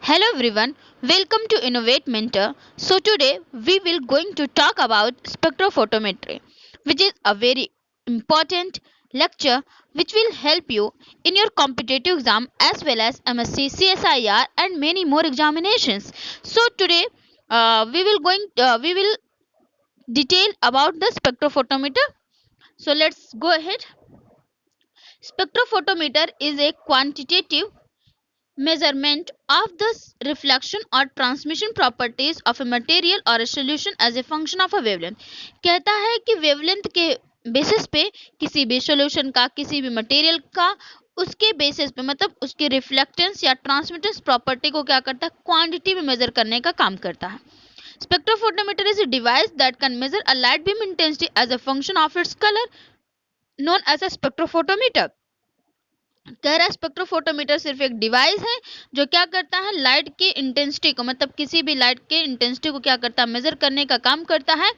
Hello everyone, welcome to Innovate Mentor. So today we will going to talk about spectrophotometry, which is a very important lecture which will help you in your competitive exam as well as MSc, CSIR and many more examinations. So today we will detail about the spectrophotometer. So let's go ahead. Spectrophotometer is a quantitative measurement of the reflection or transmission properties of a material or a solution as a function of a wavelength. कहता है कि wavelength के basis पे किसी भी solution का किसी भी मटेरियल का उसके बेसिस पे मतलब उसके रिफ्लेक्टेंस या ट्रांसमिटेंस प्रॉपर्टी को क्या करता है क्वांटिटी में मेजर करने का काम करता है. Spectrophotometer is a device that can measure a light beam intensity as a function of its color, known as a spectrophotometer. कह रहा है स्पेक्ट्रोफोटोमीटर सिर्फ एक डिवाइस है जो क्या करता है लाइट की इंटेंसिटी को मतलब किसी भी लाइट के इंटेंसिटी को क्या करता है मेजर करने का काम करता है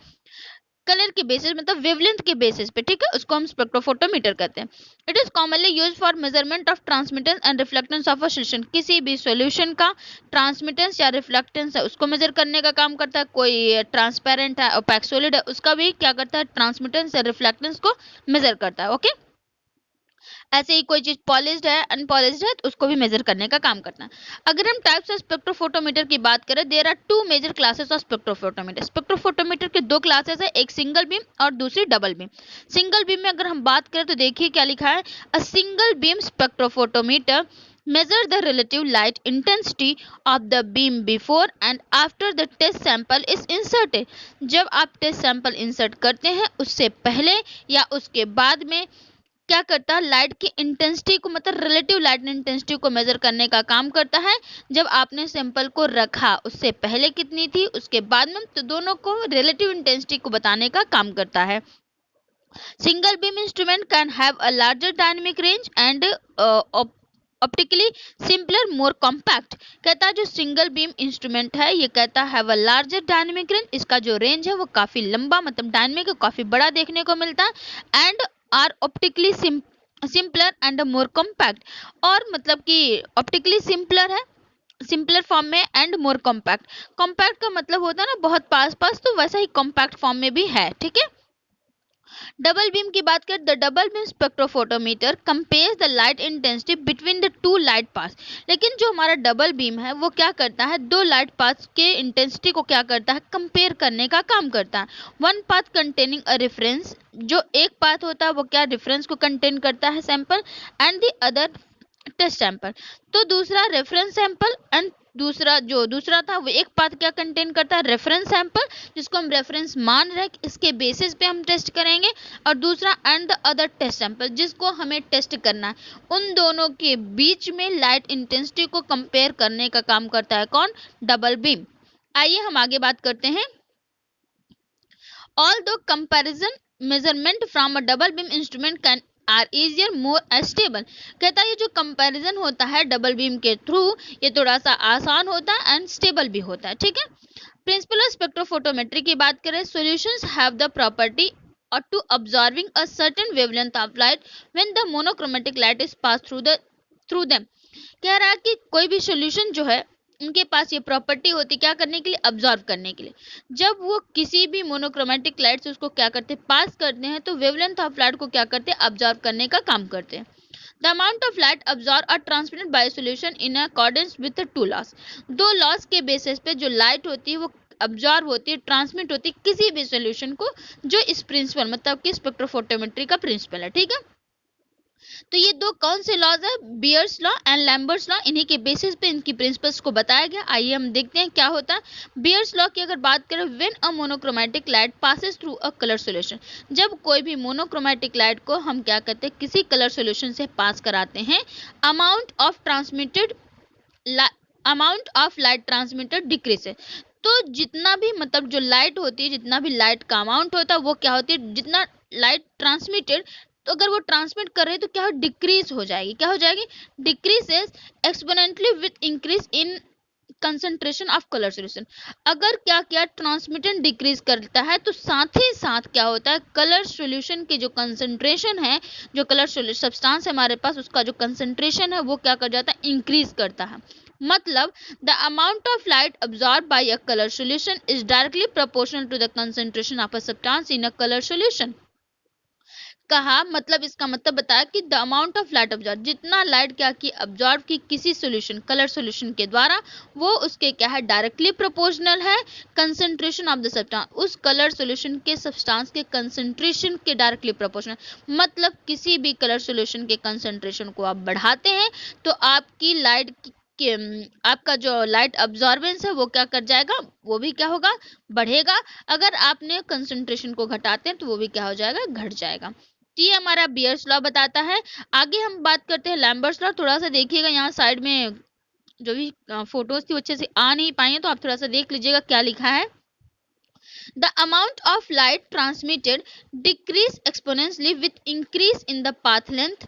कलर के बेसिस मतलब वेवलेंथ के बेसिस पे. ठीक है, उसको हम स्पेक्ट्रोफोटोमीटर कहते हैं. It is commonly use for measurement of transmittance and reflectance of a solution. किसी भी सॉल्यूशन का ट्रांसमिटेंस या रिफ्लेक्टेंस है उसको मेजर करने का काम करता है. कोई ट्रांसपेरेंट है ओपेक सॉलिड है उसका भी क्या करता है ट्रांसमिटेंस या रिफ्लेक्टेंस को मेजर करता है. ओके, ऐसे ही कोई चीज पॉलिश्ड है अनपॉलिश्ड है तो उसको भी मेजर करने का काम करना है. अगर हम टाइप्स ऑफ स्पेक्ट्रोफोटोमीटर की बात करें there are two major classes of spectrophotometer. Spectrophotometer के दो क्लासेस है, एक सिंगल बीम और दूसरी डबल बीम. सिंगल बीम में अगर हम बात करें तो देखिए क्या लिखा है, a single beam spectrophotometer measure the relative light intensity of the beam before and after the test sample is inserted. जब आप टेस्ट सैंपल इंसर्ट करते हैं उससे पहले या उसके बाद में क्या करता है लाइट की इंटेंसिटी को मतलब रिलेटिव लाइट इंटेंसिटी को मेजर करने का काम करता है. जब आपने सैंपल को रखा उससे पहले कितनी थी उसके बाद में तो दोनों को रिलेटिव इंटेंसिटी को बताने का काम करता है. Single beam instrument can have a larger dynamic range and optically simpler more compact. कहता है जो सिंगल बीम इंस्ट्रूमेंट है ये कहता है have a larger dynamic range, इसका जो रेंज है वो काफी लंबा मतलब डायनेमिक काफी बड़ा देखने को मिलता है. And are optically simpler and more compact, और मतलब कि ऑप्टिकली सिंपलर है सिंपलर फॉर्म में एंड मोर कॉम्पैक्ट. कॉम्पैक्ट का मतलब होता है ना बहुत पास पास, तो वैसा ही कॉम्पैक्ट फॉर्म में भी है. ठीक है, डबल बीम की बात करें the double beam spectrophotometer compares the light intensity between the two light pass. लेकिन जो हमारा डबल बीम है वो क्या करता है दो लाइट पास के इंटेंसिटी को क्या करता है कंपेयर करने का काम करता है. One path containing a reference, जो एक पाथ होता है वो क्या रेफरेंस को कंटेन करता है sample, and the other test sample. तो दूसरा रेफरेंस सैंपल एंड दूसरा था वो एक पाथ क्या कंटेन करता है रेफरेंस सैंपल जिसको हम रेफरेंस मान रहे इसके बेसिस पे हम टेस्ट करेंगे, और दूसरा and the other test sample जिसको हमें टेस्ट करना है. उन दोनों के बीच में लाइट इंटेंसिटी को कंपेयर करने का काम करता है कौन, डबल बीम. आइए हम आगे बात करते हैं. Although comparison measurement from a double beam instrument can are easier more stable. कहता है ये जो कंपैरिजन होता है डबल बीम के थ्रू ये थोड़ा सा आसान होता है एंड स्टेबल भी होता है. ठीक है, प्रिंसिपल ऑफ स्पेक्ट्रोफोटोमेट्री की बात करें solutions have the property or to observing a certain wavelength of light when the monochromatic light is passed through them. कह रहा है कि कोई भी सॉल्यूशन जो है उनके पास ये प्रॉपर्टी होती है क्या करने के लिए ऑब्जर्व करने के लिए. जब वो किसी भी मोनोक्रोमेटिक लाइट से उसको क्या करते हैं पास करते हैं तो वेवलेंथ ऑफ लाइट को क्या करते हैं ऑब्जर्व करने का काम करते हैं. The amount of light observe are transmitted by solution in accordance with two laws. दो लॉस के बेसिस पे जो लाइट होती है वो ऑब्जर्व होती है ट्रांसमिट होती है किसी भी सॉल्यूशन को जो इस प्रिंसिपल मतलब कि स्पेक्ट्रोफोटोमेट्री का प्रिंसिपल है. ठीक है, तो ये दो कौन से लॉज है bears law and Lambert's law, इन्हीं के बेसिस पे इनकी प्रिंसिपल्स को बताया गया. आइए हम देखते हैं क्या होता है. बियर्स लॉ की अगर बात करें when a monochromatic light passes through a colour solution, जब कोई भी मोनोक्रोमैटिक लाइट को हम क्या करते हैं किसी कलर सॉल्यूशन से पास कराते हैं amount of light transmitted decrease. तो जितना भी मतलब जो लाइट होती है जितना भी लाइट का अमाउंट होता है वो क्या होती है जितना लाइट ट्रांसमिटेड, तो अगर वो ट्रांसमिट कर रहे हैं तो क्या हो डिक्रीज हो जाएगी. क्या हो जाएगी decreases exponentially with increase in concentration of colour solution. अगर क्या क्या ट्रांसमिटेंट डिक्रीज करता है तो साथ ही साथ क्या होता है कलर सॉल्यूशन की जो कंसंट्रेशन है जो कलर सब्सटेंस है हमारे पास उसका जो कंसंट्रेशन है वो क्या कर जाता है इंक्रीज करता है. मतलब the amount of light absorb by a colour solution is directly proportional to the concentration of a substance in a colour solution. कहा मतलब इसका मतलब बताया कि the amount of light absorb, जितना लाइट क्या की अब्जॉर्ब की किसी सॉल्यूशन कलर सॉल्यूशन के द्वारा, वो उसके क्या है डायरेक्टली प्रोपोर्शनल है कंसंट्रेशन ऑफ द सब्सटेंस, उस कलर सॉल्यूशन के सब्सटेंस के कंसंट्रेशन के डायरेक्टली प्रोपोर्शनल। मतलब किसी भी कलर सॉल्यूशन के कंसंट्रेशन को आप बढ़ाते हैं तो आपकी लाइट कि आपका जो लाइट अब्जॉर्बेंस है वो क्या कर जाएगा, वो भी क्या होगा, बढ़ेगा। अगर आपने कंसंट्रेशन को घटाते हैं तो वो भी क्या हो जाएगा, घट जाएगा। तो ये हमारा बियर्स लॉ बताता है। आगे हम बात करते हैं लैम्बर्ट्स लॉ। थोड़ा सा देखिएगा यहाँ साइड में जो भी फोटोज थी अच्छे से आ नहीं पाई है, तो आप थोड़ा सा देख लीजिएगा क्या लिखा है। The amount of light transmitted decrease exponentially with increase in the path length,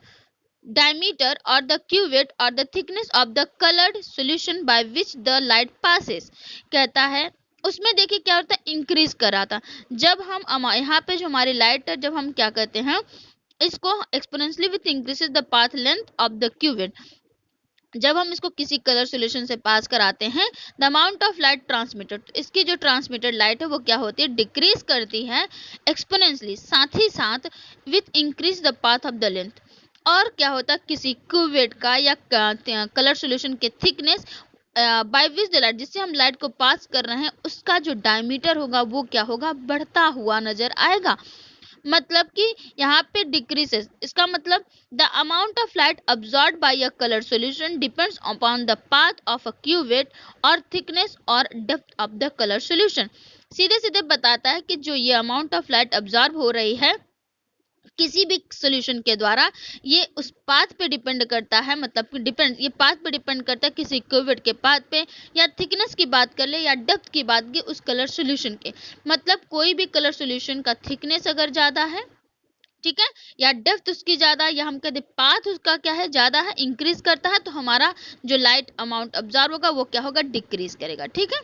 diameter or the cuvette or the thickness of the colored solution by which the light passes। कहता है उसमें देखिए क्या होता है, इंक्रीज कर रहा था। जब हम यहाँ पे जो हमारी लाइट है, जब हम क्या करते हैं इसको exponentially with increases the path length of the cuvette, जब हम इसको किसी कलर सॉल्यूशन से पास कराते हैं, the amount of light transmitted, इसकी जो ट्रांसमिटेड लाइट है वो क्या होती है, डिक्रीज करती है एक्सपोनेंशियली, साथ ही साथ with increase the path of the length. और क्या होता है किसी क्यूवेट का या कलर सॉल्यूशन के thickness by which the light, जिससे हम लाइट को पास कर रहे हैं, उसका जो डायमीटर होगा वो क्या होगा, बढ़ता हुआ नजर आएगा। मतलब कि यहाँ पे डिक्रीजेस, इसका मतलब the amount of light absorb by a colour solution depends upon the path of a cuvette और थिकनेस और depth of the colour solution. सीधे सीधे बताता है कि जो ये अमाउंट ऑफ लाइट अब्सॉर्ब हो रही है किसी भी सॉल्यूशन के द्वारा, ये उस पाथ पे डिपेंड करता है, मतलब कि डिपेंड, ये पाथ पे डिपेंड करता है किसी क्यूवेट के पाथ पे, या थिकनेस की बात कर ले या डेप्थ की बात की उस कलर सॉल्यूशन के। मतलब कोई भी कलर सॉल्यूशन का थिकनेस अगर ज्यादा है, ठीक है, या डेप्थ उसकी ज्यादा, या हम कहते पाथ उसका क्या है ज्यादा है, इंक्रीज करता है, तो हमारा जो लाइट अमाउंट ऑब्जर्व होगा वो क्या होगा, डिक्रीज करेगा। ठीक है,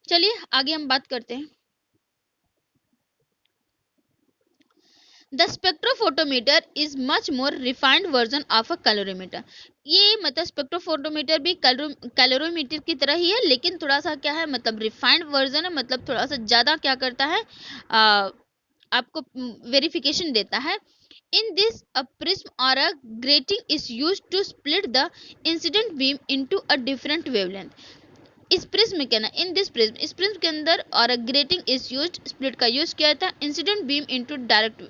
चलिए आगे हम बात करते हैं। The spectrophotometer is much more refined version of a calorimeter. ये मतलब स्पेक्ट्रोफोटोमीटर भी कैलोरीमीटर की तरह ही है, लेकिन थोड़ा सा क्या है, मतलब रिफाइंड वर्जन है, मतलब थोड़ा सा ज्यादा क्या करता है, आपको वेरिफिकेशन देता है। इन दिस अ प्रिज्म और a grating is used to split the incident beam into a different wavelength. इस प्रिज्म के ना इन दिस प्रिज्म, इस प्रिज्म के अंदर और a grating is used, split का यूज किया था, incident beam into direct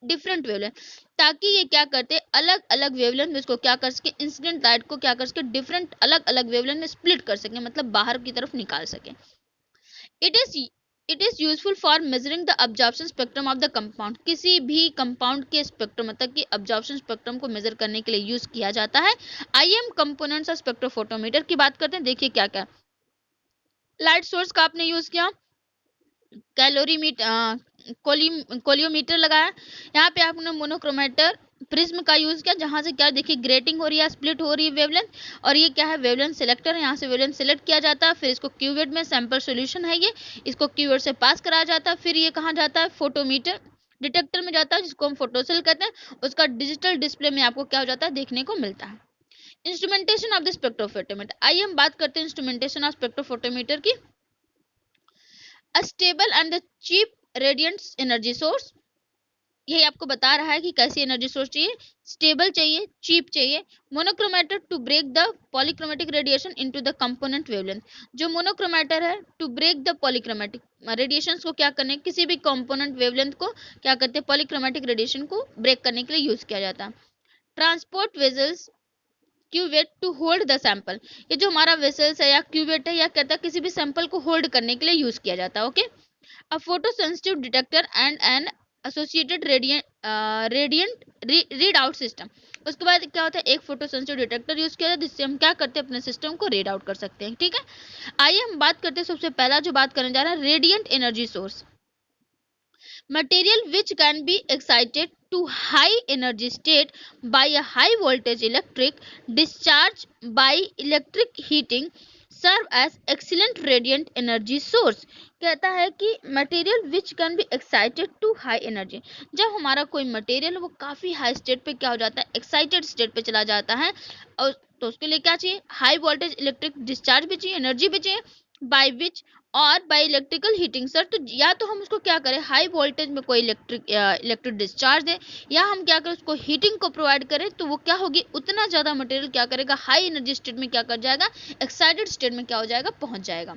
different wavelength, ताकि ये क्या करते अलग अलग वेवलेंथ में इसको क्या कर सके, इंसिडेंट लाइट को क्या कर सके, डिफरेंट अलग अलग वेवलेंथ में स्प्लिट कर सके, मतलब बाहर की तरफ निकाल सके। It is it is useful for measuring the absorption spectrum of the compound. किसी भी कंपाउंड के स्पेक्ट्रम, मतलब कि अब्जॉर्प्शन स्पेक्ट्रम को मेजर करने के लिए यूज किया जाता है। I am components of spectrophotometer की बात करते हैं। देखिए क्या क्या, लाइट सोर्स का आपने यूज किया, कैलोरीमीटर, कोलियोमीटर लगाया, यहाँ पे आपने मोनोक्रोमेटर प्रिज्म का यूज किया, जहां से क्या देखिए ग्रेटिंग हो रही है, स्प्लिट हो रही है वेवलेंथ, और ये क्या है वेवलेंथ सिलेक्टर है, यहाँ से वेवलेंथ सिलेक्ट किया जाता है, फिर इसको क्यूवेट में सैंपल सॉल्यूशन है ये, इसको क्यूवेट से पास कराया जाता है, फिर ये कहाँ जाता है, फोटोमीटर डिटेक्टर में जाता है, जिसको हम फोटोसेल कहते हैं, उसका डिजिटल डिस्प्ले में आपको क्या हो जाता है, देखने को मिलता है। इंस्ट्रूमेंटेशन ऑफ द स्पेक्ट्रोफोटोमीटर, आइए हम बात करते हैं इंस्ट्रूमेंटेशन ऑफ स्पेक्ट्रोफोटोमीटर की। A stable and the cheap radiant energy source, यही आपको बता रहा है कि कैसी एनर्जी सोर्स चाहिए, स्टेबल चाहिए, चीप चाहिए। Monochromator to break the polychromatic radiation into the component wavelength, जो मोनोक्रोमेटर है to break the polychromatic radiation को क्या करने, किसी भी कंपोनेंट वेवलेंथ को क्या करते हैं, पॉलीक्रोमेटिक रेडिएशन को ब्रेक करने के लिए यूज किया जाता है। Transport vessels cuvette to hold the sample, ये जो हमारा वेसल्स है या क्यूवेट है या कहता है किसी भी सैंपल को होल्ड करने के लिए यूज किया जाता है। Okay, a photosensitive detector and an associated radiant read out system। उसके बाद क्या होता है, एक फोटोसेंसिटिव डिटेक्टर यूज किया जाता है, जिससे हम क्या करते हैं, अपने सिस्टम को रीड आउट कर सकते हैं। ठीक है, आइए हम बात करते हैं, सबसे पहला जो बात करने जा रहा है, radiant energy source, material which can be excited to high energy state by a high voltage electric discharge by electric heating serve as excellent radiant energy source. कहता है कि material which can be excited to high energy, जब हमारा कोई material वो काफ़ी high state पे क्या हो जाता है, एक्साइटेड स्टेट पे चला जाता है, और तो उसके लिए क्या चाहिए, हाई वोल्टेज इलेक्ट्रिक डिस्चार्ज भी चाहिए, एनर्जी भी चाहिए, बाय विच और बाय इलेक्ट्रिकल हीटिंग सर। तो या तो हम उसको क्या करें, हाई वोल्टेज में कोई इलेक्ट्रिक डिस्चार्ज दें, या हम क्या करें, उसको हीटिंग को प्रोवाइड करें, तो वो क्या होगी, उतना ज़्यादा मटेरियल क्या करेगा, हाई एनर्जी स्टेट में क्या कर जाएगा, एक्साइटेड स्टेट में क्या हो जाएगा, पहुंच जाएगा।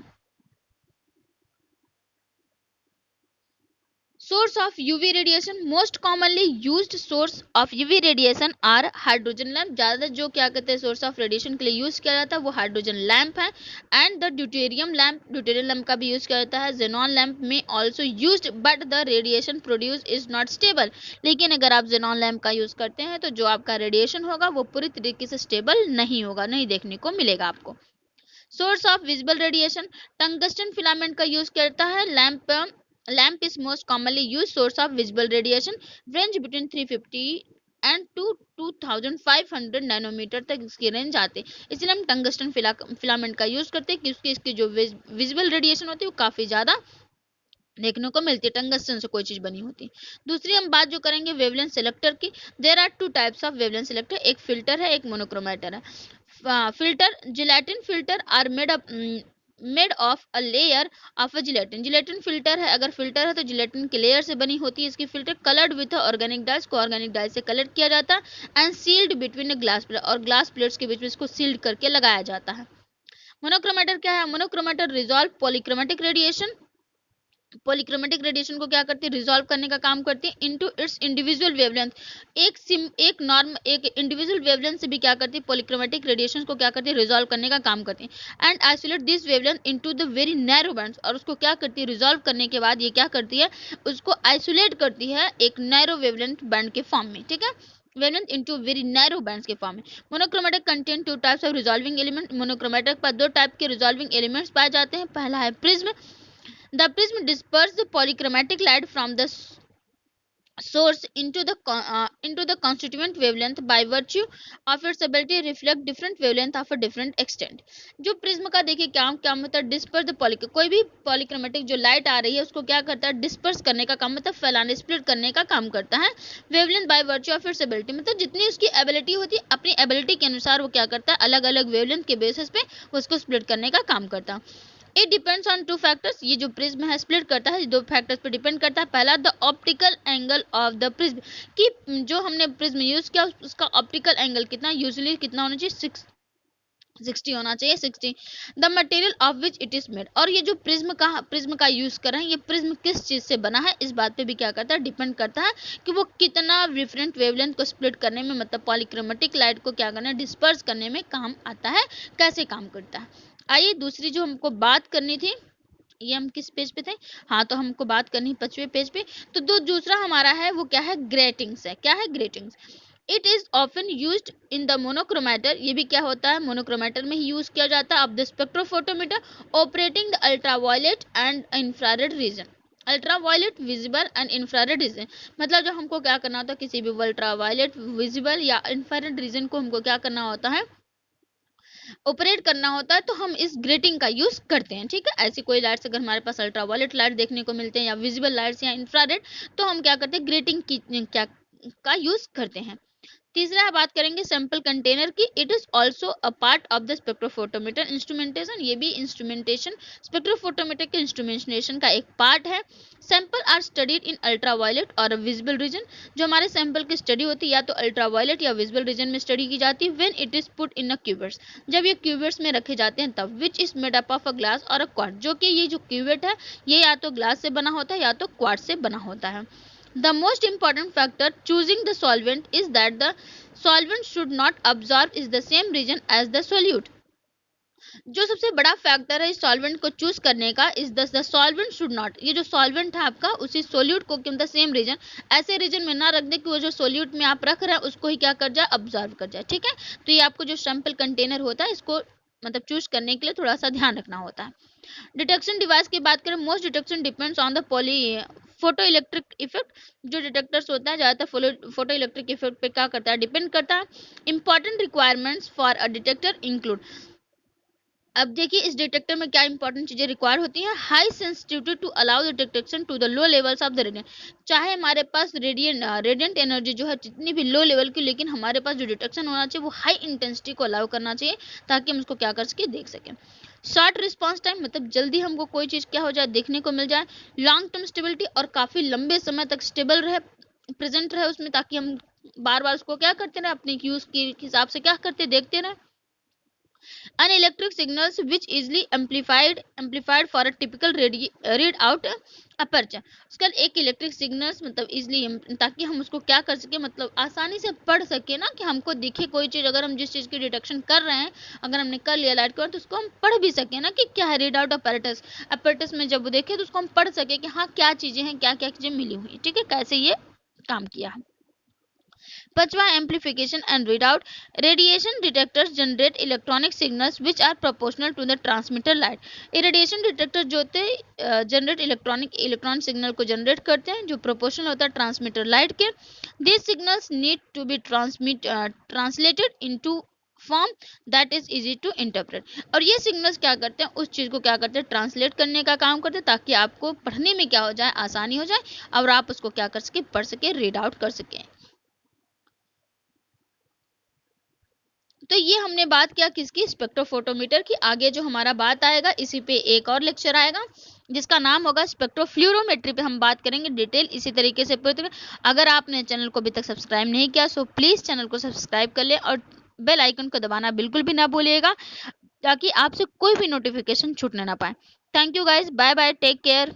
Source of UV radiation, most commonly used source of UV radiation are hydrogen lamp. ज़्यादा जो क्या कहते हैं सोर्स ऑफ रेडिएशन के लिए यूज़ किया जाता है वो हाइड्रोजन लैम्प है, and the deuterium lamp, deuterium lamp का भी यूज़ किया जाता है। जेनॉन लैम्प में also used but the radiation produce is not stable, लेकिन अगर आप जेनॉन लैम्प का यूज़ करते हैं तो जो आपका रेडिएशन होगा वो पूरी तरीके से स्टेबल नहीं होगा, नहीं देखने को मिलेगा आपको। Source of visible radiation, tungsten filament का यूज करता है। Lamp is most commonly use source of visible radiation, range between 350 and to 2500 nanometer तक इसकी रेंज आते हैं, इसलिए हम टंगस्टन फिलामेंट का यूज करते हैं क्योंकि इसकी जो विजिबल रेडिएशन होती है वो काफी ज्यादा देखने को मिलती है, टंगस्टन से कोई चीज बनी होती है। दूसरी हम बात जो करेंगे वेवलेंथ सेलेक्टर की। There are two types of wavelength selector, एक फिल्टर है, एक मोनोक्रोमेटर है। Filter, gelatin filter are made of a layer of a gelatin. Gelatin filter है, अगर फिल्टर है तो जिलेटिन के लेयर से बनी होती है इसकी filter. Coloured with organic dyes, को ऑर्गेनिक डाइस से कलर किया जाता है, and sealed between glass plate, और ग्लास प्लेट्स के बीच में इसको सील्ड करके लगाया जाता है। मोनोक्रोमेटर क्या है, monochromator resolve polychromatic radiation, polychromatic radiation को क्या करती है, रिजॉल्व करने का काम करती है इनटू इट्स इंडिविजुअल वेवलेंथ। एक इंडिविजुअल वेवलेंथ से भी क्या करती है, पॉलीक्रोमेटिक रेडिएशन को क्या करती है, रिजॉल्व करने का काम करती है। And isolate this wavelength into the very narrow bands, और उसको क्या करती है, रिजॉल्व करने के बाद ये क्या करती है, उसको आइसोलेट करती है एक नैरो वेवलेंथ बैंड के फॉर्म में, ठीक है, wavelength into very narrow bands के फॉर्म में। Monochromatic contain two types of resolving element, monochromatic पर दो टाइप के रिजॉल्विंग एलिमेंट्स पाए जाते हैं। पहला है prism, the prism disperses the polychromatic light from the source into the constituent wavelength by virtue of its ability to reflect different wavelength of a different extent। जो prism का देखिए क्या क्या मतलब, डिस्पर्स द पॉली, कोई भी polychromatic जो light आ रही है उसको क्या करता है, डिस्पर्स करने का काम, मतलब फैलाने, स्प्लिट करने का काम करता है। Wavelength by virtue of its ability, मतलब जितनी उसकी एबिलिटी होती है अपनी एबिलिटी के अनुसार वो क्या करता है, अलग अलग वेवलेंथ के बेसिस पे उसको स्प्लिट करने का काम करता है। It depends on two factors, ये जो प्रिज्म है स्प्लिट करता है दो फैक्टर्स पे डिपेंड करता है। पहला the optical angle of the prism, कि जो हमने प्रिज्म यूज किया उसका ऑप्टिकल एंगल कितना, यूजुअली कितना होना चाहिए, 60 होना चाहिए, 60। The material of which it is made, और ये जो प्रिज्म का यूज कर रहे हैं, ये प्रिज्म किस चीज से बना है, इस बात पे भी क्या करता है, डिपेंड करता है कि वो कितना डिफरेंट वेवलेंथ को स्प्लिट करने में, मतलब पॉलीक्रोमेटिक लाइट को क्या करना है, डिस्पर्स करने में काम आता है, कैसे काम करता है। आइए दूसरी जो हमको बात करनी थी, ये हम किस पेज पे थे, हाँ तो हमको बात करनी 5वें पेज पे। तो दूसरा हमारा है वो क्या है, ग्रेटिंग्स है। क्या है, gratings. It is often used in the monochromator, ये भी क्या होता है, मोनोक्रोमेटर में ही यूज किया जाता है। Of the spectrophotometer operating the ultraviolet and infrared reason, ultraviolet visible and infrared reason, मतलब जब हमको क्या करना होता है, किसी भी अल्ट्रावायलेट विजिबल या इंफ्रारेड रीजन को हमको क्या करना होता है, ऑपरेट करना होता है, तो हम इस ग्रेटिंग का यूज करते हैं, ठीक है। ऐसी कोई लाइट्स अगर हमारे पास अल्ट्रावायलेट लाइट देखने को मिलते हैं या विजिबल लाइट्स या इंफ्रारेड, तो हम क्या करते हैं, ग्रेटिंग की क्या का यूज करते हैं। तीसरा बात करेंगे सैंपल कंटेनर की। It is also a part of the spectrophotometer instrumentation, ये भी इंस्ट्रूमेंटेशन, स्पेक्ट्रोफोटोमीटर के इंस्ट्रूमेंटेशन का एक पार्ट है। Sample are studied in ultraviolet और विजिबल रीजन, जो हमारे सैंपल की स्टडी होती है या तो अल्ट्रावायलेट या विजिबल रीजन में स्टडी की जाती है। When it is put in a cuvettes, जब ये क्यूबेट्स में रखे जाते हैं तब। Which is made up of a glass और अ क्वार्ट्ज, जो कि ये जो क्यूबेट है ये या तो ग्लास से बना होता है या तो क्वार्ट्ज से बना होता है। The most important factor choosing the solvent is that the solvent should not absorb is the same region as the solute। जो सबसे बड़ा फैक्टर है इस सॉल्वेंट को चूज करने का, is the solvent should not, ये जो सॉल्वेंट है आपका उसी सोल्यूट को द सेम रीजन, ऐसे रीजन में ना रख दे कि वो जो सोल्यूट में आप रख रहे हैं उसको ही क्या कर जाए, ऑब्जर्व कर जाए, ठीक है। तो ये आपको जो सैंपल कंटेनर होता है इसको मतलब चूज करने के लिए थोड़ा सा ध्यान रखना होता है। डिटेक्शन डिवाइस की बात करें, most detection depends on the poly photo electric effect, जो डिटेक्टर्स होता है ज़्यादातर फोटो इलेक्ट्रिक इफेक्ट पे क्या करता है, डिपेंड करता है। Important requirements for a detector include, अब देखिए इस डिटेक्टर में क्या इंपॉर्टेंट चीजें रिक्वायर होती हैं। High sensitivity to allow the detection to the low levels of the radiant. चाहे हमारे पास रेडियंट एनर्जी जो है जितनी भी लो लेवल की, लेकिन हमारे पास जो डिटेक्शन होना चाहिए वो हाई इंटेंसिटी को अलाउ करना चाहिए, ताकि हम उसको क्या कर सके, देख सकें। शॉर्ट रिस्पॉन्स टाइम, मतलब जल्दी हमको कोई चीज़ क्या हो जाए, देखने को मिल जाए। लॉन्ग टर्म स्टेबिलिटी, और काफ़ी लंबे समय तक स्टेबल रहे, प्रेजेंट रहे उसमें, ताकि हम बार बार उसको क्या करते रहे, अपने यूज़ के हिसाब से क्या करते, देखते रहे। Unelectric signals which easily amplified for a typical read out aperture। उसका एक इलेक्ट्रिक सिग्नल्स मतलब इजिली, ताकि हम उसको क्या कर सके, मतलब आसानी से पढ़ सके ना, कि हमको दिखे कोई चीज़, अगर हम जिस चीज़ की डिटेक्शन कर रहे हैं, अगर हमने कर लिया लाइट को, तो उसको हम पढ़ भी सके ना कि क्या है, रीड आउट अपैरेटस। अपैरेटस में जब वो देखे तो उसको हम पढ़ सके कि हाँ क्या चीज़ें हैं, क्या क्या चीज़ें मिली हुई, ठीक है, कैसे ये काम किया है। पांचवा, amplification and readout. Radiation detectors generate electronic signals which are proportional to the transmitter light. ये रेडिएशन डिटेक्टर जो होते हैं जनरेट इलेक्ट्रॉनिक सिग्नल को जनरेट करते हैं जो प्रोपोर्शनल होता है ट्रांसमिटर लाइट के। These signals need to be translated into form that is easy to interpret. और ये सिग्नल्स क्या करते हैं, उस चीज़ को क्या करते हैं, ट्रांसलेट करने का काम करते हैं, ताकि आपको पढ़ने में क्या हो जाए, आसानी हो जाए, और आप उसको क्या कर सके, पढ़ सके, रीड आउट कर सकें। तो ये हमने बात किया किसकी, स्पेक्ट्रोफोटोमीटर की। आगे जो हमारा बात आएगा, इसी पे एक और लेक्चर आएगा जिसका नाम होगा स्पेक्ट्रोफ्लूरोमेट्री, पे हम बात करेंगे डिटेल इसी तरीके से। अगर आपने चैनल को अभी तक सब्सक्राइब नहीं किया, सो प्लीज़ चैनल को सब्सक्राइब कर लें, और बेल आइकन को दबाना बिल्कुल भी ना भूलिएगा, ताकि आपसे कोई भी नोटिफिकेशन छूटने ना पाए। Thank you guys, bye bye, take care.